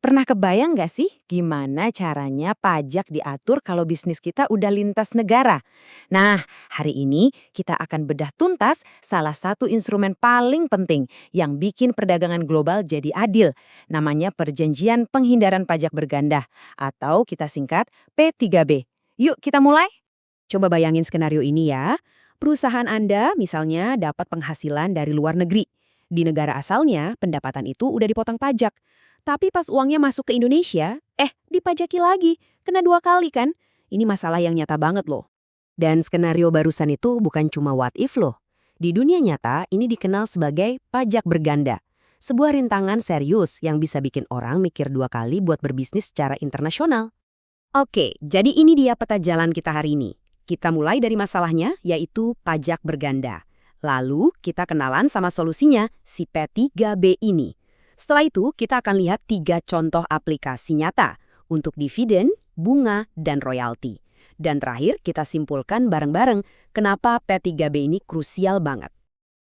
Pernah kebayang nggak sih gimana caranya pajak diatur kalau bisnis kita udah lintas negara? Nah, hari ini kita akan bedah tuntas salah satu instrumen paling penting yang bikin perdagangan global jadi adil. Namanya Perjanjian Penghindaran Pajak Berganda atau kita singkat P3B. Yuk kita mulai? Coba bayangin skenario ini ya. Perusahaan Anda misalnya dapat penghasilan dari luar negeri. Di negara asalnya, pendapatan itu udah dipotong pajak. Tapi pas uangnya masuk ke Indonesia, dipajaki lagi. Kena 2 kali kan? Ini masalah yang nyata banget loh. Dan skenario barusan itu bukan cuma what if loh. Di dunia nyata, ini dikenal sebagai pajak berganda. Sebuah rintangan serius yang bisa bikin orang mikir 2 kali buat berbisnis secara internasional. Oke, jadi ini dia peta jalan kita hari ini. Kita mulai dari masalahnya, yaitu pajak berganda. Lalu, kita kenalan sama solusinya, si P3B ini. Setelah itu, kita akan lihat 3 contoh aplikasi nyata untuk dividen, bunga, dan royalti. Dan terakhir, kita simpulkan bareng-bareng kenapa P3B ini krusial banget.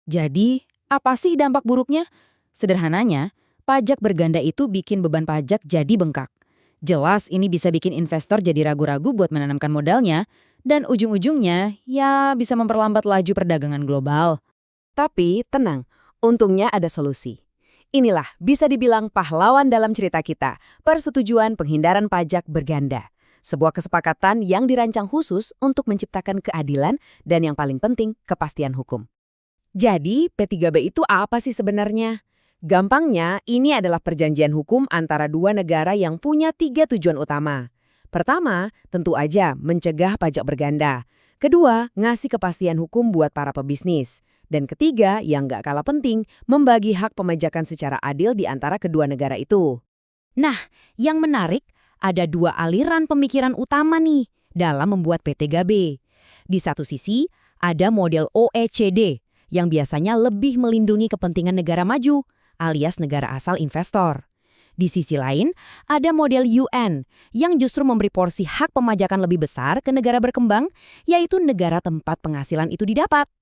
Jadi, apa sih dampak buruknya? Sederhananya, pajak berganda itu bikin beban pajak jadi bengkak. Jelas ini bisa bikin investor jadi ragu-ragu buat menanamkan modalnya, dan ujung-ujungnya ya bisa memperlambat laju perdagangan global. Tapi tenang, untungnya ada solusi. Inilah bisa dibilang pahlawan dalam cerita kita, Persetujuan Penghindaran Pajak Berganda. Sebuah kesepakatan yang dirancang khusus untuk menciptakan keadilan dan yang paling penting, kepastian hukum. Jadi, P3B itu apa sih sebenarnya? Gampangnya, ini adalah perjanjian hukum antara 2 negara yang punya 3 tujuan utama. Pertama, tentu aja mencegah pajak berganda. Kedua, ngasih kepastian hukum buat para pebisnis. Dan ketiga, yang nggak kalah penting, membagi hak pemajakan secara adil di antara kedua negara itu. Nah, yang menarik, ada 2 aliran pemikiran utama nih dalam membuat P3B. Di satu sisi, ada model OECD yang biasanya lebih melindungi kepentingan negara maju, alias negara asal investor. Di sisi lain, ada model UN yang justru memberi porsi hak pemajakan lebih besar ke negara berkembang, yaitu negara tempat penghasilan itu didapat.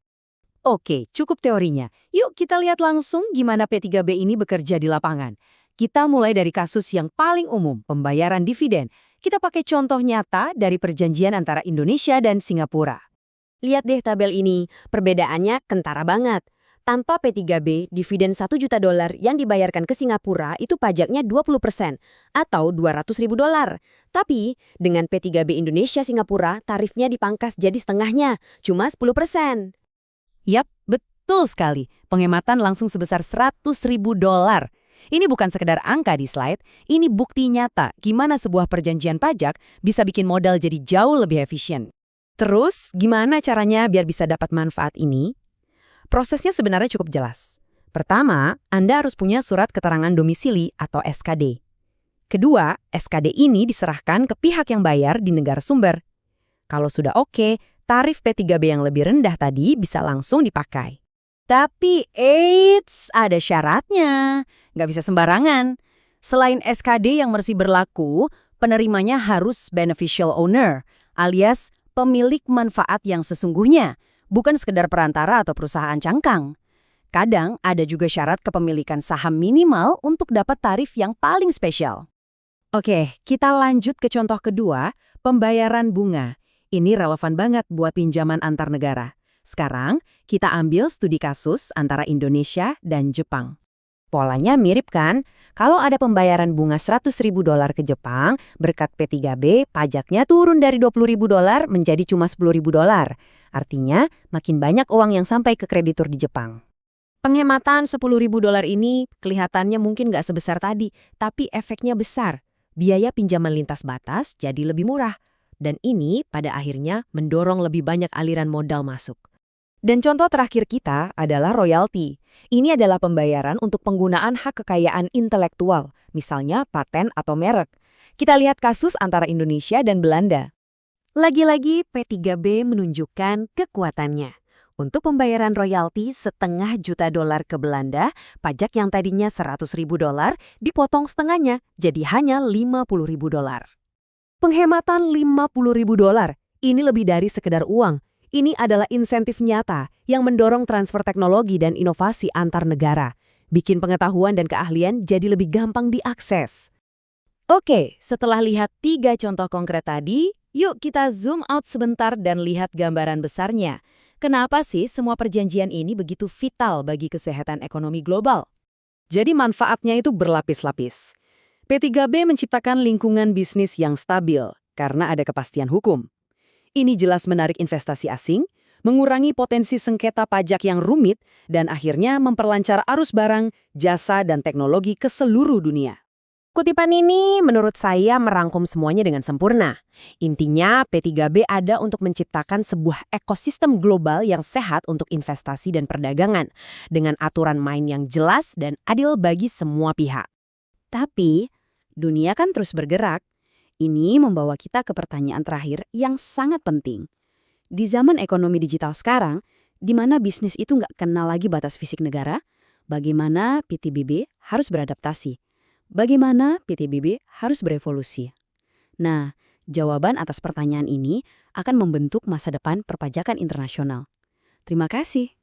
Oke, cukup teorinya. Yuk kita lihat langsung gimana P3B ini bekerja di lapangan. Kita mulai dari kasus yang paling umum, pembayaran dividen. Kita pakai contoh nyata dari perjanjian antara Indonesia dan Singapura. Lihat deh tabel ini, perbedaannya kentara banget. Tanpa P3B, dividen $1 juta yang dibayarkan ke Singapura itu pajaknya 20% atau $200.000. Tapi dengan P3B Indonesia-Singapura, tarifnya dipangkas jadi setengahnya, cuma 10%. Yap, betul sekali. Penghematan langsung sebesar $100.000. Ini bukan sekedar angka di slide, ini bukti nyata gimana sebuah perjanjian pajak bisa bikin modal jadi jauh lebih efisien. Terus, gimana caranya biar bisa dapat manfaat ini? Prosesnya sebenarnya cukup jelas. Pertama, Anda harus punya surat keterangan domisili atau SKD. Kedua, SKD ini diserahkan ke pihak yang bayar di negara sumber. Kalau sudah oke, tarif P3B yang lebih rendah tadi bisa langsung dipakai. Tapi, ada syaratnya. Nggak bisa sembarangan. Selain SKD yang masih berlaku, penerimanya harus beneficial owner, alias pemilik manfaat yang sesungguhnya, bukan sekedar perantara atau perusahaan cangkang. Kadang ada juga syarat kepemilikan saham minimal untuk dapat tarif yang paling spesial. Oke, kita lanjut ke contoh kedua, pembayaran bunga. Ini relevan banget buat pinjaman antar negara. Sekarang, kita ambil studi kasus antara Indonesia dan Jepang. Polanya mirip kan? Kalau ada pembayaran bunga $100.000 ke Jepang, berkat P3B, pajaknya turun dari $20.000 menjadi cuma $10.000. Artinya, makin banyak uang yang sampai ke kreditur di Jepang. Penghematan $10.000 ini kelihatannya mungkin nggak sebesar tadi, tapi efeknya besar. Biaya pinjaman lintas batas jadi lebih murah. Dan ini pada akhirnya mendorong lebih banyak aliran modal masuk. Dan contoh terakhir kita adalah royalti. Ini adalah pembayaran untuk penggunaan hak kekayaan intelektual, misalnya paten atau merek. Kita lihat kasus antara Indonesia dan Belanda. Lagi-lagi P3B menunjukkan kekuatannya. Untuk pembayaran royalti $500.000 ke Belanda, pajak yang tadinya $100.000 dipotong setengahnya, jadi hanya $50.000. Penghematan $50.000, ini lebih dari sekedar uang. Ini adalah insentif nyata yang mendorong transfer teknologi dan inovasi antar negara, bikin pengetahuan dan keahlian jadi lebih gampang diakses. Oke, setelah lihat 3 contoh konkret tadi, yuk kita zoom out sebentar dan lihat gambaran besarnya. Kenapa sih semua perjanjian ini begitu vital bagi kesehatan ekonomi global? Jadi manfaatnya itu berlapis-lapis. P3B menciptakan lingkungan bisnis yang stabil karena ada kepastian hukum. Ini jelas menarik investasi asing, mengurangi potensi sengketa pajak yang rumit, dan akhirnya memperlancar arus barang, jasa, dan teknologi ke seluruh dunia. Kutipan ini menurut saya merangkum semuanya dengan sempurna. Intinya, P3B ada untuk menciptakan sebuah ekosistem global yang sehat untuk investasi dan perdagangan, dengan aturan main yang jelas dan adil bagi semua pihak. Tapi, dunia kan terus bergerak. Ini membawa kita ke pertanyaan terakhir yang sangat penting. Di zaman ekonomi digital sekarang, di mana bisnis itu nggak kenal lagi batas fisik negara, bagaimana PTBB harus beradaptasi? Bagaimana PTBB harus berevolusi? Nah, jawaban atas pertanyaan ini akan membentuk masa depan perpajakan internasional. Terima kasih.